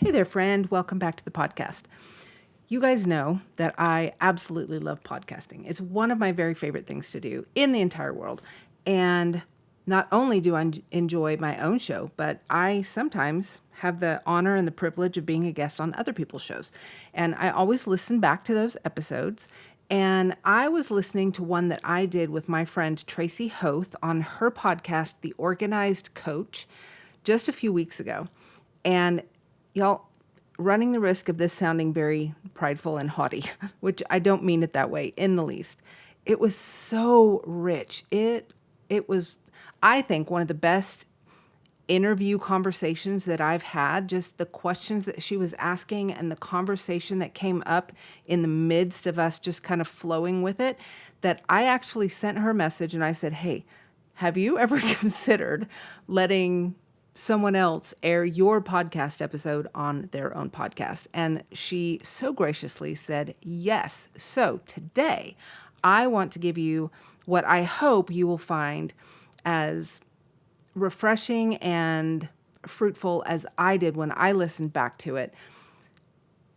Hey there, friend. Welcome back to the podcast. You guys know that I absolutely love podcasting. It's one of my very favorite things to do in the entire world. And not only do I enjoy my own show, but I sometimes have the honor and the privilege of being a guest on other people's shows. And I always listen back to those episodes. And I was listening to one that I did with my friend Tracy Hoth on her podcast, The Organized Coach, just a few weeks ago. And y'all, running the risk of this sounding very prideful and haughty, which I don't mean it that way in the least. It was so rich. It was, I think, one of the best interview conversations that I've had. Just the questions that she was asking and the conversation that came up in the midst of us just kind of flowing with it, that I actually sent her a message and I said, "Hey, have you ever considered letting someone else air your podcast episode on their own podcast?" And she so graciously said yes. So today, I want to give you what I hope you will find as refreshing and fruitful as I did when I listened back to it.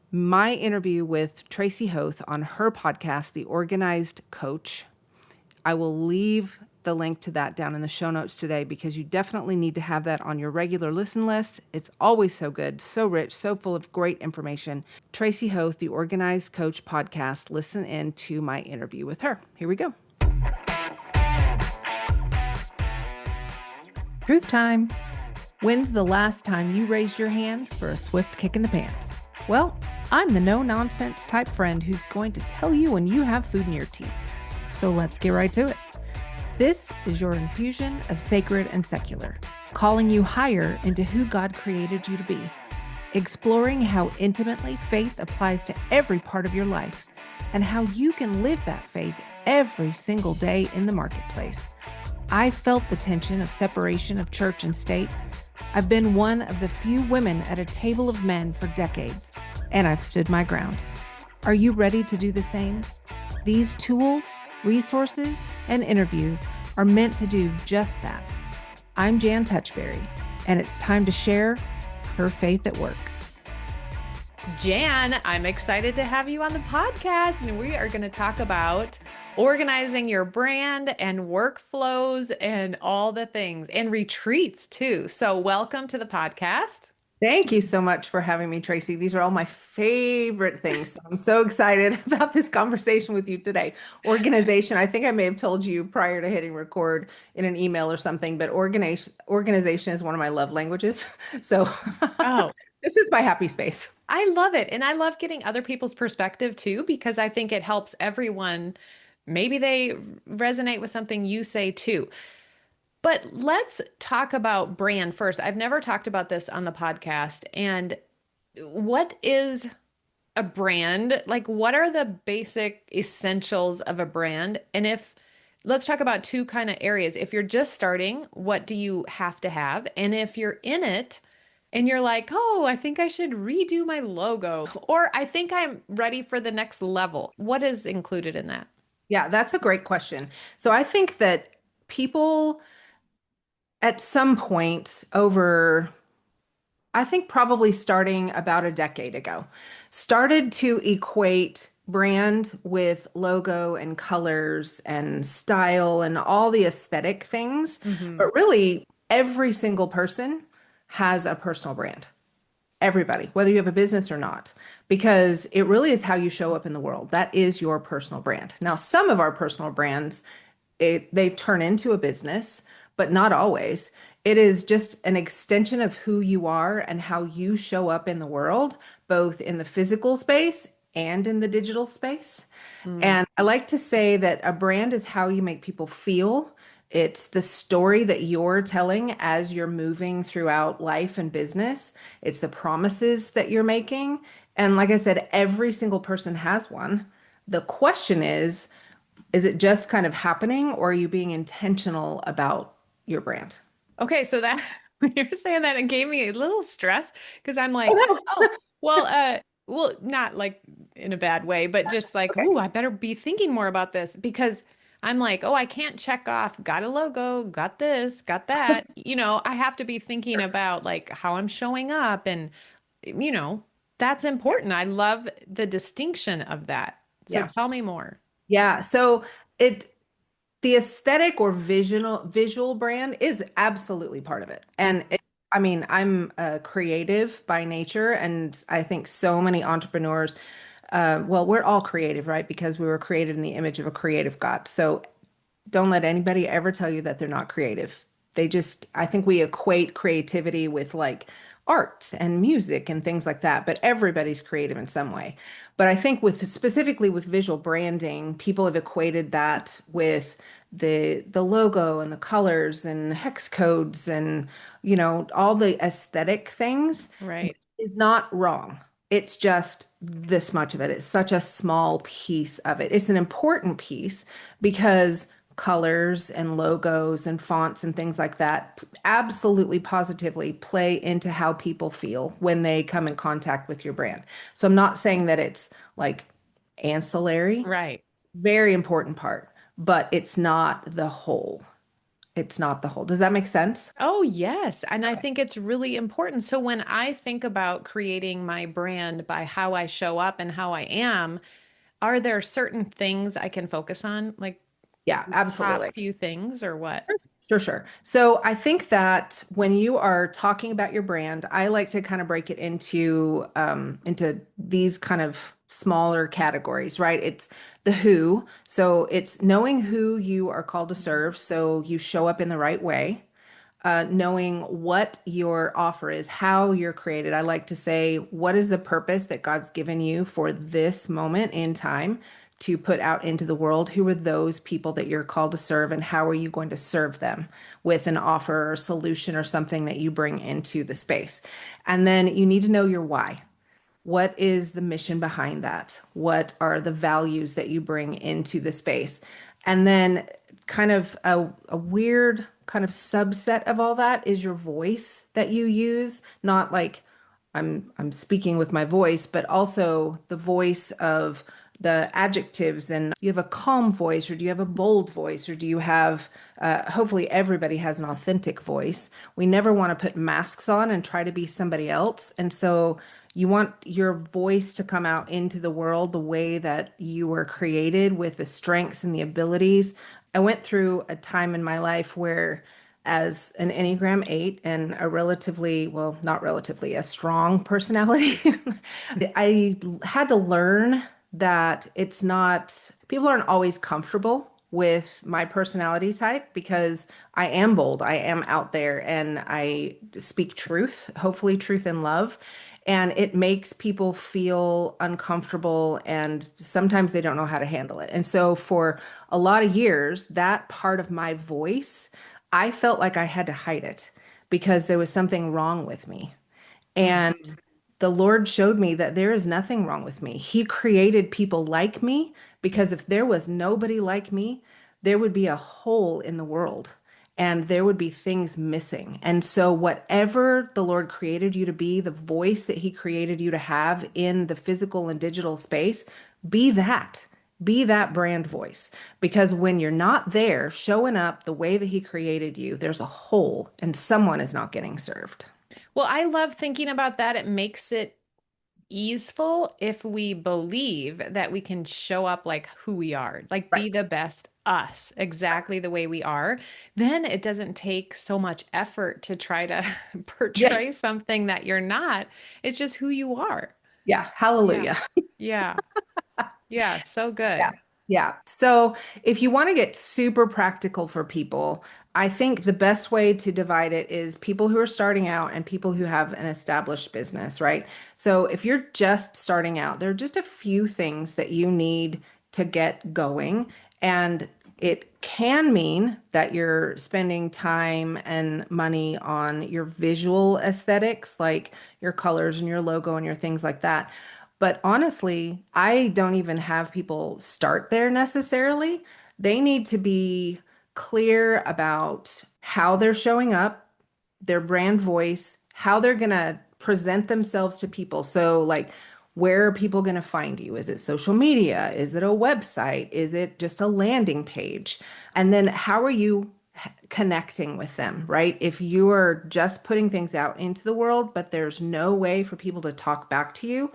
My interview with Tracy Hoth on her podcast, The Organized Coach. I will leave the link to that down in the show notes today because you definitely need to have that on your regular listen list. It's always so good, so rich, so full of great information. Tracy Hoth, the Organized Coach podcast. Listen in to my interview with her. Here we go. Truth time. When's the last time you raised your hands for a swift kick in the pants? Well, I'm the no-nonsense type friend who's going to tell you when you have food in your teeth. So let's get right to it. This is your infusion of sacred and secular, calling you higher into who God created you to be, exploring how intimately faith applies to every part of your life, and how you can live that faith every single day in the marketplace. I felt the tension of separation of church and state. I've been one of the few women at a table of men for decades, and I've stood my ground. Are you ready to do the same? These tools, resources, and interviews are meant to do just that. I'm Jan Touchberry, and it's time to share her faith at work. Jan, I'm excited to have you on the podcast, and we are going to talk about organizing your brand and workflows and all the things and retreats too. So welcome to the podcast. Thank you so much for having me, Tracy. These are all my favorite things. So I'm so excited about this conversation with you today. Organization, I think I may have told you prior to hitting record in an email or something, but organization is one of my love languages. So Oh, this is my happy space. I love it. And I love getting other people's perspective too, because I think it helps everyone. Maybe they resonate with something you say too. But let's talk about brand first. I've never talked about this on the podcast. And what is a brand? Like, what are the basic essentials of a brand? And let's talk about two kind of areas. If you're just starting, what do you have to have? And if you're in it and you're like, oh, I think I should redo my logo, or I think I'm ready for the next level, what is included in that? Yeah, that's a great question. So I think that people at some point over, I think probably starting about a decade ago, started to equate brand with logo and colors and style and all the aesthetic things. Hmm. But really, every single person has a personal brand. Everybody, whether you have a business or not, because it really is how you show up in the world. That is your personal brand. Now, some of our personal brands, they turn into a business, but not always. It is just an extension of who you are and how you show up in the world, both in the physical space and in the digital space. Mm. And I like to say that a brand is how you make people feel. It's the story that you're telling as you're moving throughout life and business. It's the promises that you're making. And like I said, every single person has one. The question is it just kind of happening or are you being intentional about your brand? Okay, so that when you're saying that, it gave me a little stress because I'm Oh, like, no. oh, well, not like in a bad way, but just like, Okay. ooh, I better be thinking more about this because I'm like, oh, I can't check off, got a logo, got this, got that. I have to be thinking about like how I'm showing up and you know, that's important. I love the distinction of that. So Yeah. tell me more. Yeah. So it the aesthetic or visual brand is absolutely part of it. Mm. I mean, I'm a creative by nature, and I think so many entrepreneurs, well, we're all creative, right? Because we were created in the image of a creative God. So don't let anybody ever tell you that they're not creative. I think we equate creativity with like art and music and things like that, but everybody's creative in some way. But I think specifically with visual branding, people have equated that with the logo and the colors and hex codes and all the aesthetic things, Right. is not wrong. It's just this much of it. It's such a small piece of it. It's an important piece because colors and logos and fonts and things like that absolutely positively play into how people feel when they come in contact with your brand. So I'm not saying that it's like ancillary, Right. very important part, but it's not the whole. It's not the whole. Does that make sense? Oh, yes. And I Okay. think it's really important. So when I think about creating my brand by how I show up and how I am, are there certain things I can focus on? Like Yeah, top absolutely. few things or what? Sure, sure. So I think that when you are talking about your brand, I like to kind of break it into these kind of smaller categories, right? It's the who. So it's knowing who you are called to serve, so you show up in the right way, knowing what your offer is, how you're created. I like to say, what is the purpose that God's given you for this moment in time to put out into the world? Who are those people that you're called to serve, and how are you going to serve them with an offer or solution or something that you bring into the space? And then you need to know your why. What is the mission behind that? What are the values that you bring into the space? And then, kind of a weird kind of subset of all that is your voice that you use. Not like I'm speaking with my voice, but also the voice of the adjectives. And you have a calm voice, or do you have a bold voice, or do you have, hopefully everybody has an authentic voice. We never want to put masks on and try to be somebody else. And so you want your voice to come out into the world the way that you were created, with the strengths and the abilities. I went through a time in my life where, as an Enneagram 8 and a relatively, well, not relatively, a strong personality, I had to learn that it's not, people aren't always comfortable with my personality type because I am bold, I am out there, and I speak truth, hopefully truth and love. And it makes people feel uncomfortable, and sometimes they don't know how to handle it. And so, for a lot of years, that part of my voice, I felt like I had to hide it because there was something wrong with me. And Mhm. the Lord showed me that there is nothing wrong with me. He created people like me because if there was nobody like me, there would be a hole in the world and there would be things missing. And so, whatever the Lord created you to be, the voice that He created you to have in the physical and digital space, be that. Be that brand voice. Because when you're not there showing up the way that He created you, there's a hole and someone is not getting served. Well, I love thinking about that. It makes it easeful if we believe that we can show up like who we are, like be Right. the best us, exactly the way we are. Then it doesn't take so much effort to try to Yeah. portray something that you're not. It's just who you are. Yeah. Yeah. Hallelujah. Yeah. Yeah. So Yeah. good. Yeah. So if you want to get super practical for people, I think the best way to divide it is people who are starting out and people who have an established business, right? So if you're just starting out, there are just a few things that you need to get going. And it can mean that you're spending time and money on your visual aesthetics, like your colors and your logo and your things like that. But honestly, I don't even have people start there necessarily. They need to be clear about how they're showing up, their brand voice, how they're going to present themselves to people. So, like, where are people going to find you? Is it social media? Is it a website? Is it just a landing page? And then, how are you connecting with them, right? If you're just putting things out into the world, but there's no way for people to talk back to you,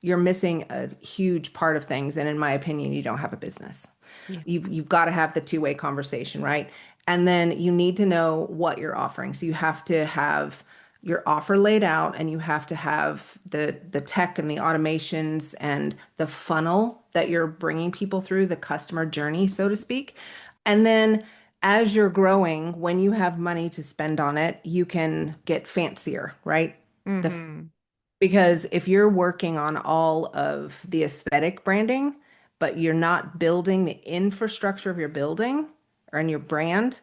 you're missing a huge part of things. And in my opinion, you don't have a business. Yeah. You've got to have the two-way conversation, right? And then you need to know what you're offering. So you have to have your offer laid out, and you have to have the tech and the automations and the funnel that you're bringing people through, the customer journey, so to speak. And then as you're growing, when you have money to spend on it, you can get fancier, right? The Hmm. Because if you're working on all of the aesthetic branding, but you're not building the infrastructure of your building or in your brand,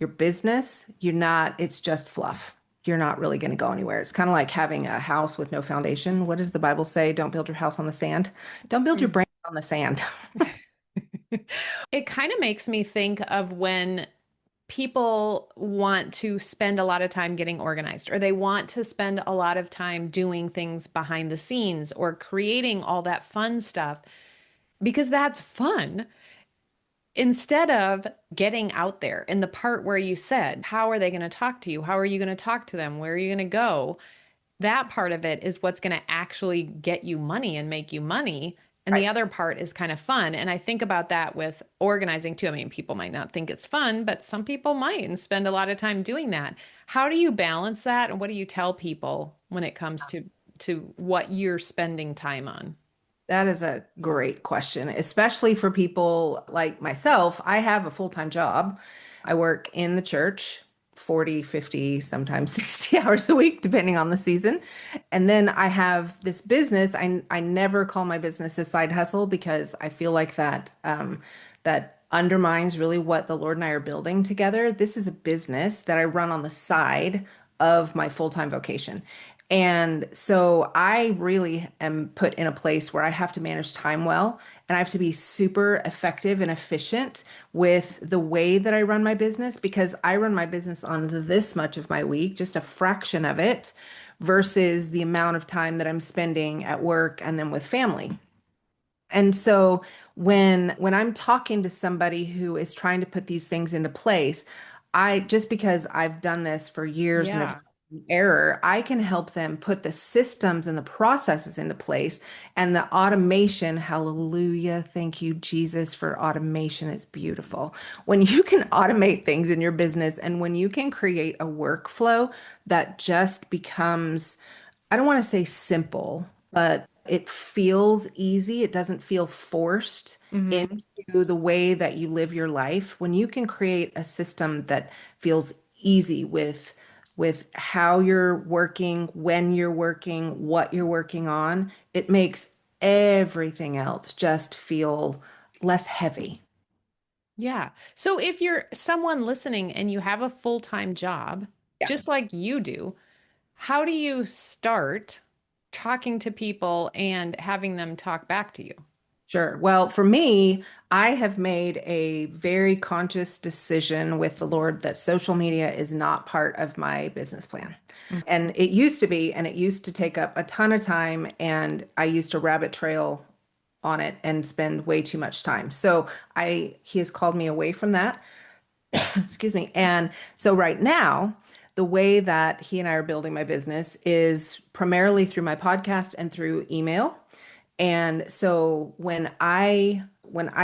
your business, it's just fluff. You're not really going to go anywhere. It's kind of like having a house with no foundation. What does the Bible say? Don't build your house on the sand. Don't build your brand on the sand. It kind of makes me think of when people want to spend a lot of time getting organized, or they want to spend a lot of time doing things behind the scenes or creating all that fun stuff because that's fun. Instead of getting out there in the part where you said, how are they going to talk to you? How are you going to talk to them? Where are you going to go? That part of it is what's going to actually get you money and make you money. And the Right. other part is kind of fun. And I think about that with organizing too. I mean, people might not think it's fun, but some people might and spend a lot of time doing that. How do you balance that? And what do you tell people when it comes to what you're spending time on? That is a great question, especially for people like myself. I have a full-time job. I work in the church 40, 50, sometimes 60 hours a week, depending on the season. And then I have this business. I never call my business a side hustle because I feel like that undermines really what the Lord and I are building together. This is a business that I run on the side of my full-time vocation. And so I really am put in a place where I have to manage time well, and I have to be super effective and efficient with the way that I run my business, because I run my business on this much of my week, just a fraction of it, versus the amount of time that I'm spending at work and then with family. And so when I'm talking to somebody who is trying to put these things into place, I just because I've done this for years and have Yeah. error, I can help them put the systems and the processes into place and the automation. Hallelujah. Thank you, Jesus, for automation. It's beautiful. When you can automate things in your business and when you can create a workflow that just becomes, I don't want to say simple, but it feels easy. It doesn't feel forced Hmm. into the way that you live your life. When you can create a system that feels easy with how you're working, when you're working, what you're working on, it makes everything else just feel less heavy. Yeah. So if you're someone listening and you have a full-time job, Yeah. just like you do, how do you start talking to people and having them talk back to you? Sure. Well, for me, I have made a very conscious decision with the Lord that social media is not part of my business plan. And it used to be, and it used to take up a ton of time, and I used to rabbit trail on it and spend way too much time. So he has called me away from that. Excuse me. And so right now, the way that he and I are building my business is primarily through my podcast and through email. And so when I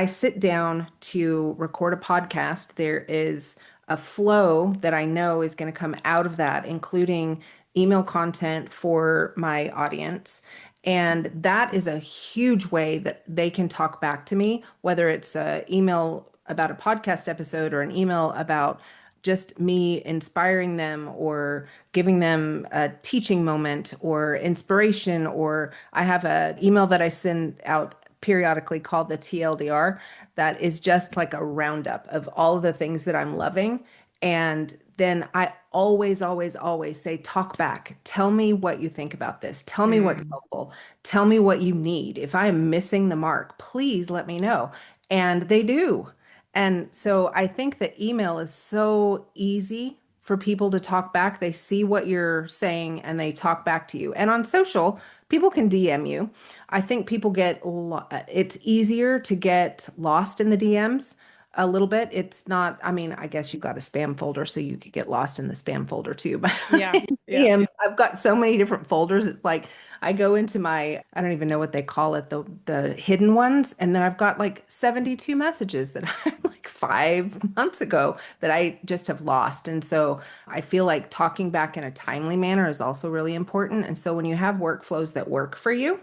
sit down to record a podcast, there is a flow that I know is going to come out of that, including email content for my audience. And that is a huge way that they can talk back to me, whether it's an email about a podcast episode or an email about just me inspiring them or giving them a teaching moment or inspiration. Or I have an email that I send out periodically called the TLDR that is just like a roundup of all of the things that I'm loving. And then I always, always, always say, talk back. Tell me what you think about this. Tell me what's Mm. helpful. Tell me what you need. If I am missing the mark, please let me know. And they do. And so I think that email is so easy for people to talk back. They see what you're saying and they talk back to you. And on social, people can DM you. I think it's easier to get lost in the DMs a little bit. It's not, I mean, I guess you've got a spam folder, so you could get lost in the spam folder too. But Yeah. Yeah. DMs, I've got so many different folders. It's like I go into my, I don't even know what they call it, the hidden ones, and then I've got like 72 messages that I like 5 months ago that I just have lost. And so I feel like talking back in a timely manner is also really important. And so when you have workflows that work for you,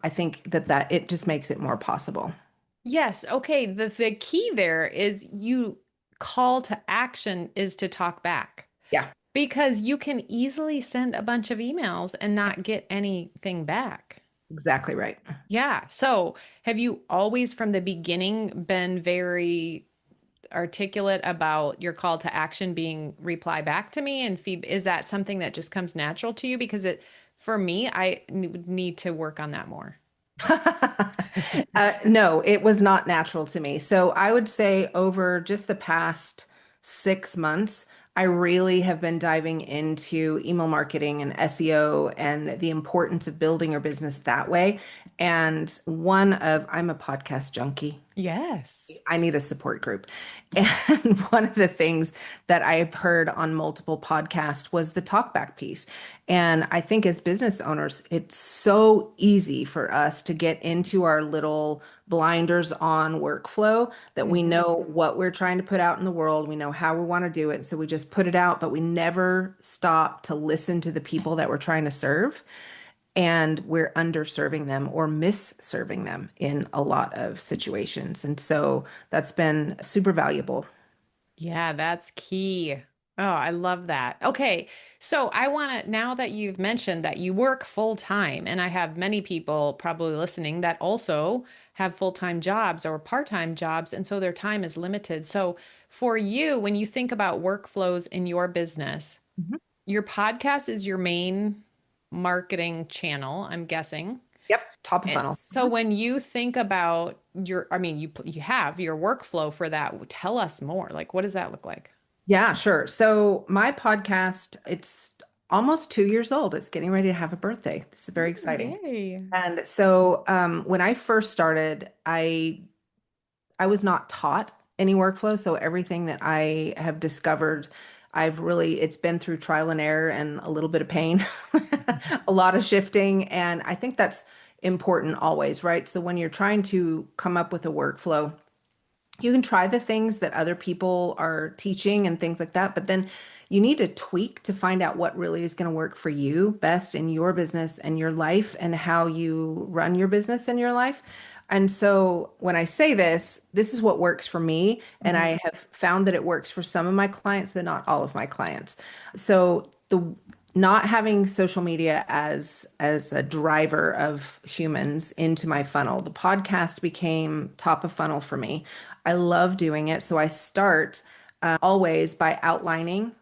I think that it just makes it more possible. Yes. Okay. The key there is you call to action is to talk back Yeah, because you can easily send a bunch of emails and not get anything back. exactly right. Yeah. So have you always from the beginning been very articulate about your call to action being reply back to me and feed? Is that something that just comes natural to you? Because for me, I need to work on that more. No, it was not natural to me. So I would say over just the past 6 months, I really have been diving into email marketing and SEO and the importance of building your business that way. And I'm a podcast junkie. Yes. I need a support group. And one of the things that I've heard on multiple podcasts was the talkback piece. And I think as business owners, it's so easy for us to get into our little blinders on workflow that we Mhm. know what we're trying to put out in the world. We know how we want to do it. So we just put it out, but we never stop to listen to the people that we're trying to serve, and we're underserving them or misserving them in a lot of situations. And so that's been super valuable. Yeah, that's key. Oh, I love that. Okay. So I want to, now that you've mentioned that you work full time, and I have many people probably listening that also have full-time jobs or part-time jobs, and so their time is limited. So for you, when you think about workflows in your business, Mhm. your podcast is your main marketing channel, I'm guessing. Yep, top of And funnel. so when you think about I mean, you have your workflow for that. Tell us more. Like, what does that look like? Yeah, sure. So my podcast, it's almost 2 years old. It's getting ready to have a birthday. This is very exciting. Yay. And so when I first started, I was not taught any workflow. So everything that I have discovered, it's been through trial and error and a little bit of pain, a lot of shifting. And I think that's important always, right? So when you're trying to come up with a workflow, you can try the things that other people are teaching and things like that, but then you need to tweak to find out what really is going to work for you best in your business and your life and how you run your business and your life. And so when I say this is what works for me. And Mhm. I have found that it works for some of my clients, but not all of my clients. So the not having social media as a driver of humans into my funnel, the podcast became top of funnel for me. I love doing it. So I start always by outlining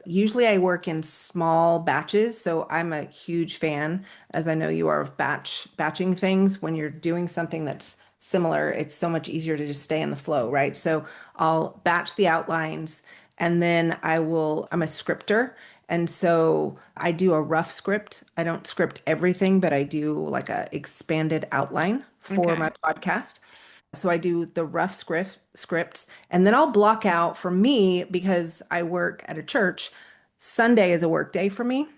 usually I work in small batches. So I'm a huge fan, as I know you are, of batching things. When you're doing something that's similar, it's so much easier to just stay in the flow, right? So I'll batch the outlines and then I'm a scripter. And so I do a rough script. I don't script everything, but I do like a expanded outline for my Okay. podcast. So I do the rough scripts, and then I'll block out for me because I work at a church. Sunday is a work day for me.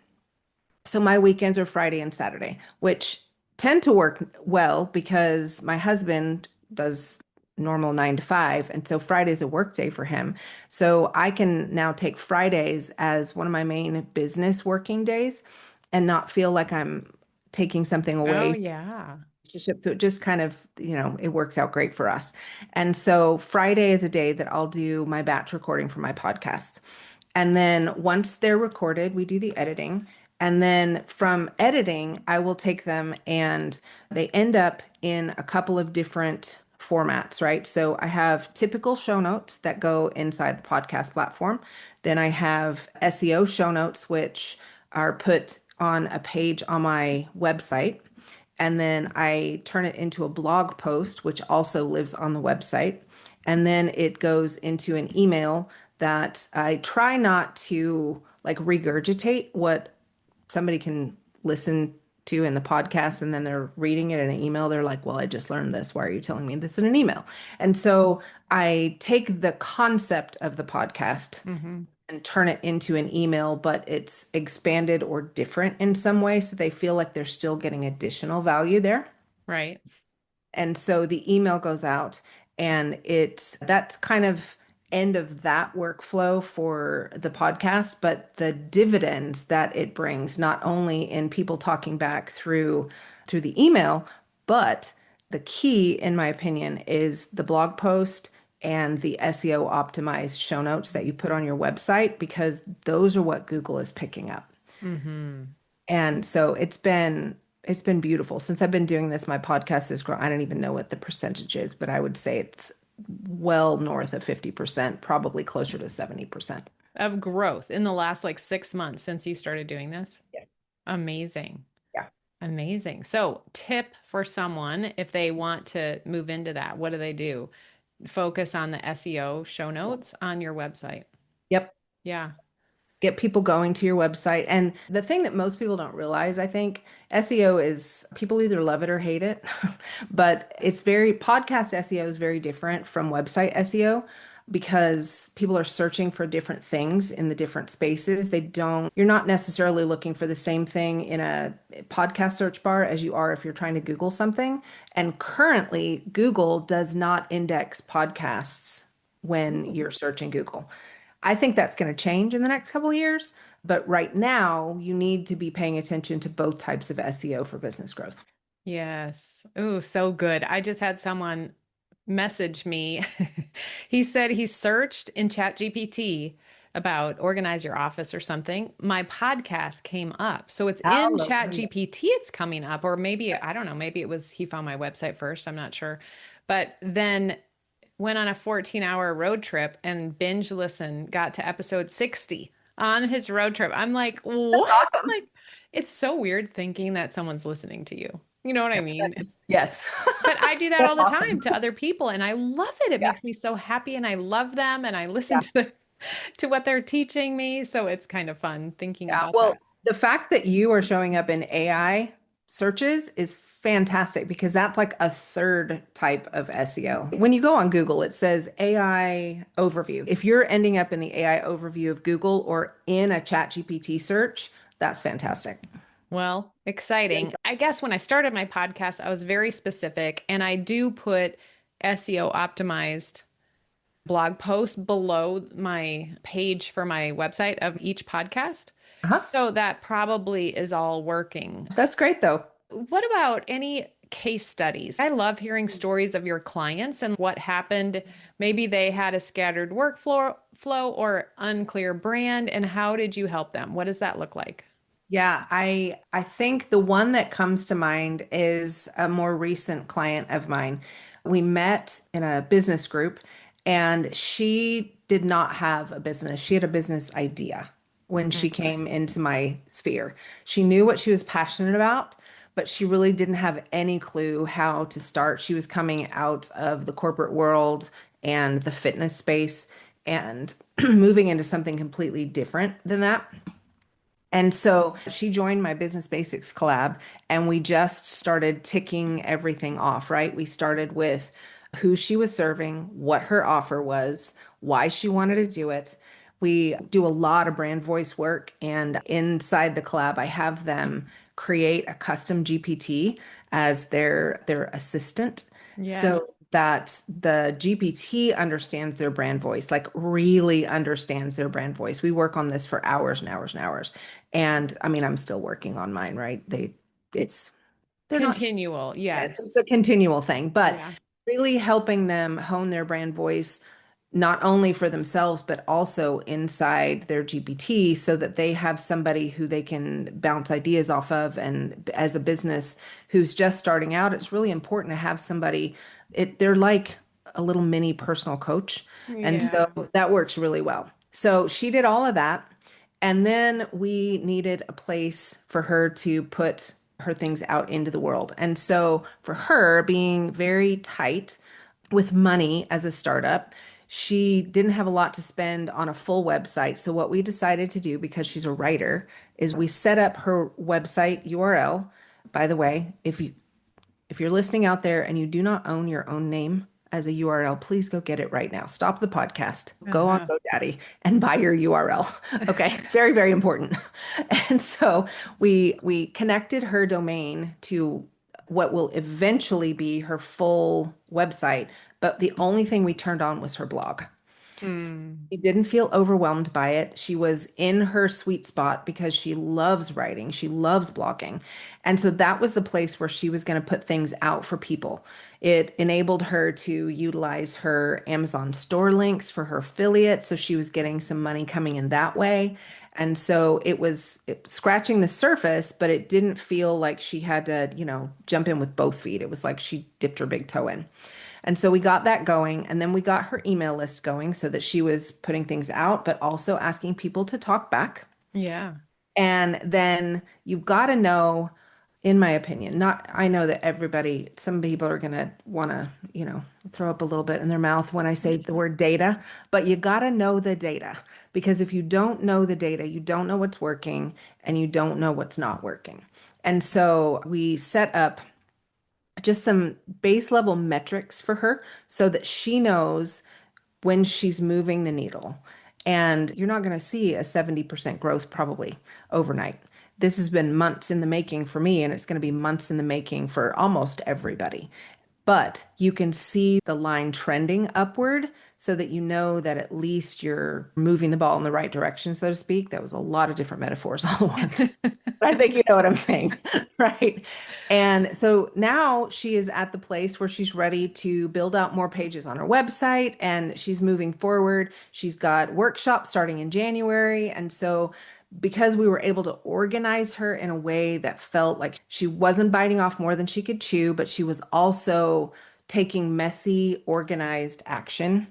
So my weekends are Friday and Saturday, which tend to work well because my husband does normal 9 to 5. And so Friday's a work day for him. So I can now take Fridays as one of my main business working days and not feel like I'm taking something Oh, away yeah. relationship. So it just kind of, it works out great for us. And so Friday is a day that I'll do my batch recording for my podcasts. And then once they're recorded, we do the editing. And then from editing, I will take them and they end up in a couple of different formats, right? So I have typical show notes that go inside the podcast platform. Then I have SEO show notes, which are put on a page on my website. And then I turn it into a blog post, which also lives on the website. And then it goes into an email that I try not to like regurgitate what somebody can listen to in the podcast and then they're reading it in an email, they're like, well, I just learned this. Why are you telling me this in an email? And so I take the concept of the podcast Hmm. and turn it into an email, but it's expanded or different in some way. So they feel like they're still getting additional value there. Right. And so the email goes out and that's kind of end of that workflow for the podcast, but the dividends that it brings, not only in people talking back through the email, but the key, in my opinion, is the blog post and the SEO optimized show notes that you put on your website, because those are what Google is picking up. Hmm. And so it's been beautiful. Since I've been doing this, my podcast has grown. I don't even know what the percentage is, but I would say it's well north of 50%, probably closer to 70%. Of growth in the last like 6 months since you started doing this. Yeah. Amazing. Yeah. Amazing. So, tip for someone if they want to move into that, what do they do? Focus on the SEO show notes on your website. Yep. Yeah. Get people going to your website. And the thing that most people don't realize, I think, SEO is people either love it or hate it, but podcast SEO is very different from website SEO because people are searching for different things in the different spaces. You're not necessarily looking for the same thing in a podcast search bar as you are if you're trying to Google something. And currently, Google does not index podcasts when you're searching Google. I think that's going to change in the next couple of years, but right now you need to be paying attention to both types of SEO for business growth. Yes. Oh, so good. I just had someone message me. He said he searched in ChatGPT about organize your office or something. My podcast came up. So it's in Hallelujah. ChatGPT, it's coming up. Or maybe, I don't know, maybe it was he found my website first. I'm not sure. But then went on a 14-hour road trip and binge listen, got to episode 60 on his road trip. I'm like, That's what? awesome. Like, it's so weird thinking that someone's listening to you. You know what I mean? It's, Yes. but I do that That's all the time awesome. to other people and I love it. It Yeah. makes me so happy and I love them and I listen Yeah. to to what they're teaching me. So it's kind of fun thinking Yeah. about Well, that. the fact that you are showing up in AI searches is fantastic because that's like a third type of SEO. When you go on Google, it says AI overview. If you're ending up in the AI overview of Google or in a ChatGPT search, that's fantastic. Well, exciting. I guess when I started my podcast, I was very specific and I do put SEO optimized blog post below my page for my website of each podcast. Uh-huh. So that probably is all working. That's great though. What about any case studies? I love hearing stories of your clients and what happened. Maybe they had a scattered workflow or unclear brand, and how did you help them? What does that look like? Yeah, I think the one that comes to mind is a more recent client of mine. We met in a business group and she did not have a business. She had a business idea when she Mm. came into my sphere. She knew what she was passionate about, but she really didn't have any clue how to start. She was coming out of the corporate world and the fitness space and moving into something completely different than that. And so she joined my Business Basics collab, and we just started ticking everything off, right? We started with who she was serving, what her offer was, why she wanted to do it. We do a lot of brand voice work, and inside the collab, I have them create a custom GPT as their assistant Yes. so that the GPT understands their brand voice, like really understands their brand voice. We work on this for hours and hours and hours. And I mean, I'm still working on mine, right? It's, they're not, Continual. yes, it's a Yes. continual thing, but Yeah. really helping them hone their brand voice, not only for themselves, but also inside their GPT so that they have somebody who they can bounce ideas off of. And as a business who's just starting out, it's really important to have somebody, they're like a little mini personal coach. And Yeah. so that works really well. So she did all of that. And then we needed a place for her to put her things out into the world. And so for her, being very tight with money as a startup, she didn't have a lot to spend on a full website. So what we decided to do, because she's a writer, is we set up her website URL By the way, if you're listening out there and you do not own your own name as a URL, please go get it right now. Stop the podcast, go on Uh-huh. GoDaddy and buy your URL. Okay, very, very important. And so we connected her domain to what will eventually be her full website, but the only thing we turned on was her blog. Mm. She didn't feel overwhelmed by it. She was in her sweet spot because she loves writing. She loves blogging. And so that was the place where she was going to put things out for people. It enabled her to utilize her Amazon store links for her affiliates. So she was getting some money coming in that way. And so scratching the surface, but it didn't feel like she had to, jump in with both feet. It was like she dipped her big toe in. And so we got that going, and then we got her email list going so that she was putting things out, but also asking people to talk back. Yeah. And then you've got to know, in my opinion, not, I know that some people are going to want to, throw up a little bit in their mouth when I say the word data, but you got to know the data because if you don't know the data, you don't know what's working and you don't know what's not working. And so we set up just some base level metrics for her so that she knows when she's moving the needle. And you're not going to see a 70% growth probably overnight. This has been months in the making for me, and it's going to be months in the making for almost everybody. But you can see the line trending upward so that you know that at least you're moving the ball in the right direction, so to speak. That was a lot of different metaphors all at once. But I think you know what I'm saying, right? And so now she is at the place where she's ready to build out more pages on her website and she's moving forward. She's got workshops starting in January. And so because we were able to organize her in a way that felt like she wasn't biting off more than she could chew, but she was also taking messy, organized action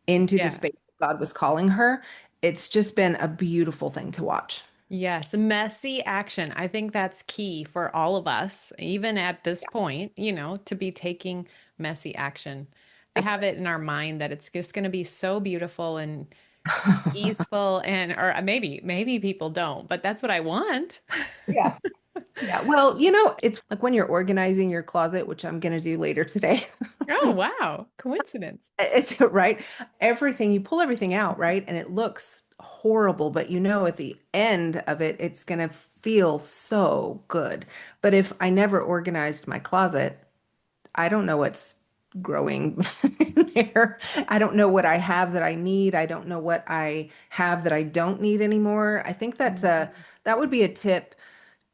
into the Yeah. space God was calling her, it's just been a beautiful thing to watch. Yes, messy action. I think that's key for all of us, even at this point, to be taking messy action, to have it in our mind that it's just going to be so beautiful and peaceful and or maybe people don't, but that's what I want. Yeah. Yeah. Well, it's like when you're organizing your closet, which I'm going to do later today. Oh, wow. Coincidence. It's right. You pull everything out, right? And it looks horrible, but at the end of it, it's going to feel so good. But if I never organized my closet, I don't know what's growing in there. I don't know what I have that I need. I don't know what I have that I don't need anymore. I think Mhm. that would be a tip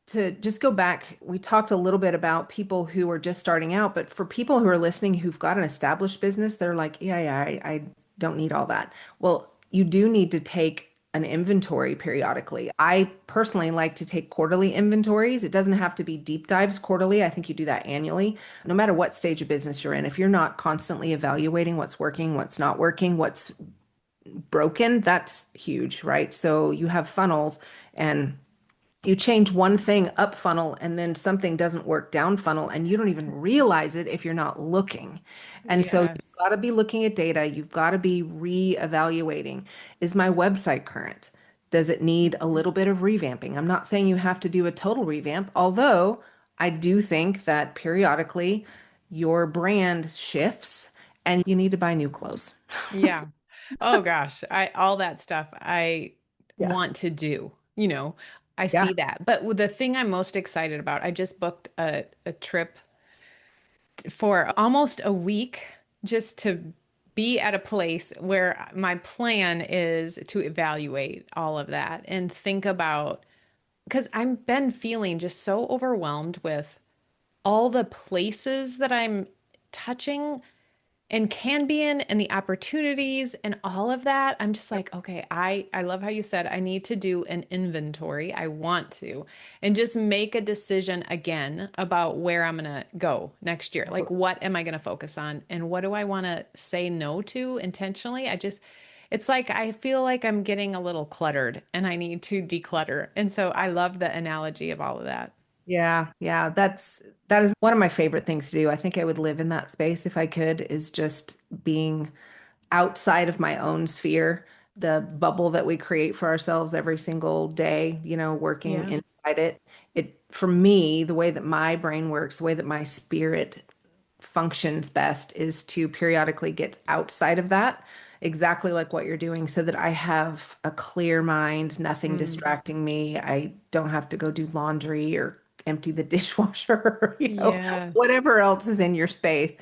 to just go back. We talked a little bit about people who are just starting out, but for people who are listening who've got an established business, they're like, yeah, yeah, I don't need all that. Well, you do need to take an inventory periodically. I personally like to take quarterly inventories. It doesn't have to be deep dives quarterly. I think you do that annually. No matter what stage of business you're in, if you're not constantly evaluating what's working, what's not working, what's broken, that's huge, right? So you have funnels and you change one thing up funnel and then something doesn't work down funnel and you don't even realize it if you're not looking. And so you've got Yes. to be looking at data. You've got to be re-evaluating. Is my website current? Does it need a little bit of revamping? I'm not saying you have to do a total revamp, although I do think that periodically your brand shifts and you need to buy new clothes. Yeah. Oh gosh, I all that stuff I Yeah. want to do, I Yeah. see that. But the thing I'm most excited about, I just booked a trip for almost a week just to be at a place where my plan is to evaluate all of that and think about, because I've been feeling just so overwhelmed with all the places that I'm touching and can be in and the opportunities and all of that. I'm just like, okay, I love how you said I need to do an inventory. I want to and just make a decision again about where I'm going to go next year. Like what am I going to focus on and what do I want to say no to intentionally? It's like I feel like I'm getting a little cluttered and I need to declutter. And so I love the analogy of all of that. Yeah, yeah, that is one of my favorite things to do. I think I would live in that space if I could, is just being outside of my own sphere, the bubble that we create for ourselves every single day, working Yeah. inside it. for me, the way that my brain works, the way that my spirit functions best is to periodically get outside of that, exactly like what you're doing, so that I have a clear mind, nothing Mm, distracting me. I don't have to go do laundry or empty the dishwasher, or, yes. whatever else is in your space.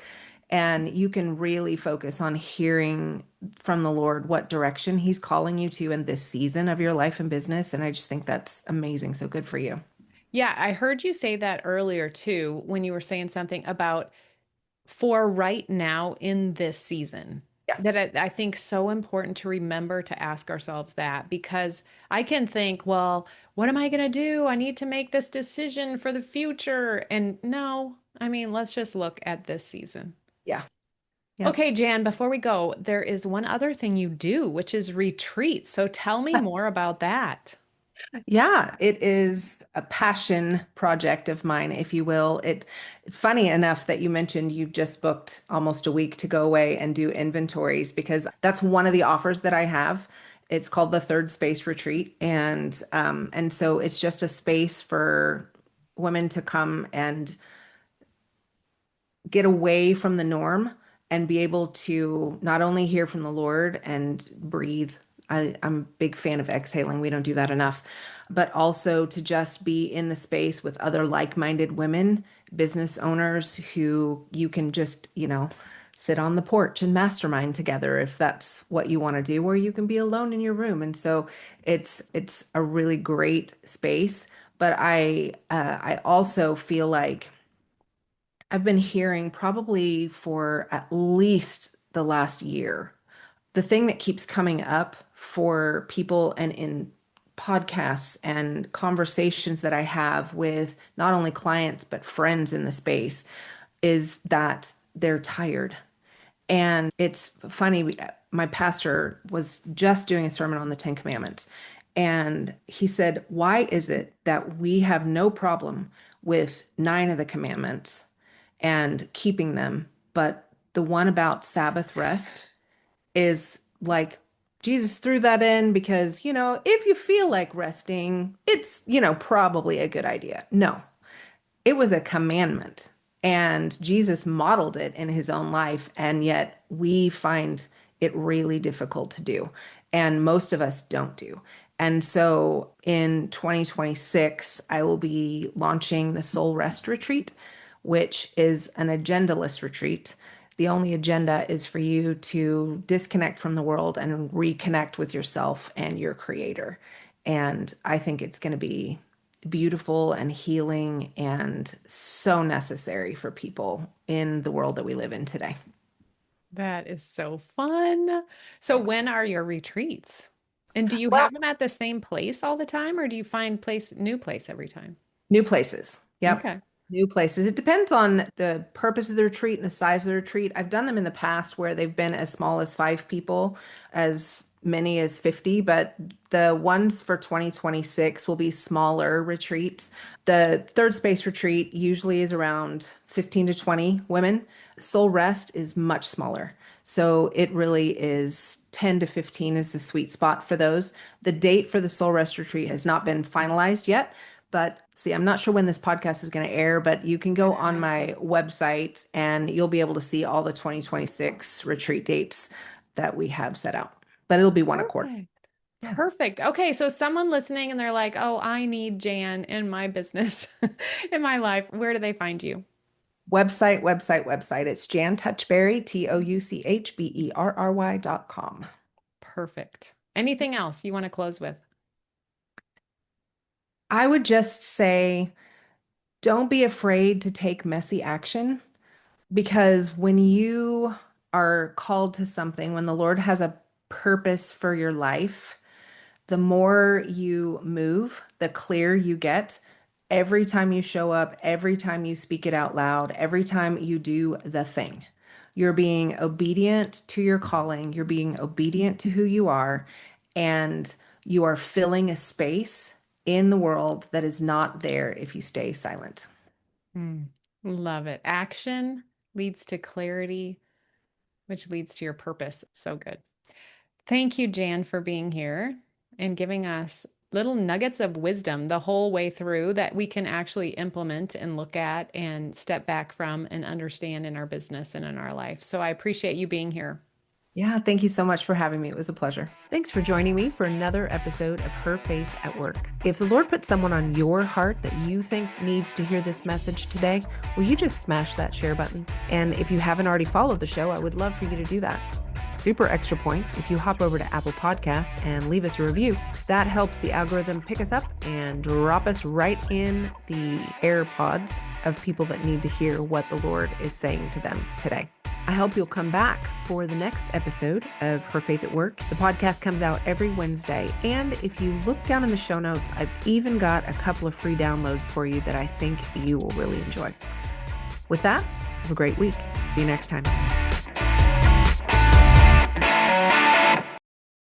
And you can really focus on hearing from the Lord what direction He's calling you to in this season of your life and business. And I just think that's amazing. So good for you. Yeah, I heard you say that earlier too, when you were saying something about for right now in this season. Yeah. That I think so important to remember to ask ourselves that because I can think, well, what am I going to do? I need to make this decision for the future. And no, I mean, let's just look at this season. Yeah. Yeah. Okay, Jan, before we go, there is one other thing you do, which is retreat. So tell me more about that. Yeah, it is a passion project of mine, if you will. Funny enough that you mentioned you just booked almost a week to go away and do inventories because that's one of the offers that I have. It's called the Third Space Retreat, and so it's just a space for women to come and get away from the norm and be able to not only hear from the Lord and breathe. I'm a big fan of exhaling. We don't do that enough. But also to just be in the space with other like-minded women, business owners who you can just, sit on the porch and mastermind together if that's what you want to do, or you can be alone in your room. And so it's a really great space. But I also feel like I've been hearing probably for at least the last year. The thing that keeps coming up for people and in podcasts and conversations that I have with not only clients but friends in the space is that they're tired. And it's funny, my pastor was just doing a sermon on the Ten Commandments. And he said, why is it that we have no problem with nine of the commandments and keeping them, but the one about Sabbath rest is like Jesus threw that in because, if you feel like resting, it's, probably a good idea. No, it was a commandment. And Jesus modeled it in his own life. And yet we find it really difficult to do. And most of us don't do. And so in 2026, I will be launching the Soul Rest Retreat, which is an agendaless retreat. The only agenda is for you to disconnect from the world and reconnect with yourself and your creator. And I think it's going to be beautiful and healing and so necessary for people in the world that we live in today. That is so fun. So when are your retreats? And do you Well, have them at the same place all the time, or do you find new place every time? new places. Yep. Okay. New places. It depends on the purpose of the retreat and the size of the retreat. I've done them in the past where they've been as small as 5 people, as many as 50, but the ones for 2026 will be smaller retreats. The third space retreat usually is around 15 to 20 women. Soul Rest is much smaller. So it really is 10 to 15 is the sweet spot for those. The date for the Soul Rest retreat has not been finalized yet. But see, I'm not sure when this podcast is going to air, but you can go on my website and you'll be able to see all the 2026 retreat dates that we have set out. But it'll be one a quarter. Perfect. Yeah. Perfect. Okay, so someone listening and they're like, "Oh, I need Jan in my business, in my life." Where do they find you? Website. It's Jan Touchberry, TOUCHBERRY.com. Perfect. Anything else you want to close with? I would just say don't be afraid to take messy action because when you are called to something, when the Lord has a purpose for your life, the more you move, the clearer you get. Every time you show up, every time you speak it out loud, every time you do the thing, you're being obedient to your calling, you're being obedient to who you are, and you are filling a space in the world that is not there if you stay silent. Mm, love it. Action leads to clarity, which leads to your purpose. So good. Thank you, Jan, for being here and giving us little nuggets of wisdom the whole way through that we can actually implement and look at and step back from and understand in our business and in our life. So I appreciate you being here. Yeah, thank you so much for having me. It was a pleasure. Thanks for joining me for another episode of Her Faith at Work. If the Lord put someone on your heart that you think needs to hear this message today, will you just smash that share button? And if you haven't already followed the show, I would love for you to do that. Super extra points if you hop over to Apple Podcasts and leave us a review. That helps the algorithm pick us up and drop us right in the AirPods of people that need to hear what the Lord is saying to them today. I hope you'll come back for the next episode of Her Faith at Work. The podcast comes out every Wednesday. And if you look down in the show notes, I've even got a couple of free downloads for you that I think you will really enjoy. With that, have a great week. See you next time.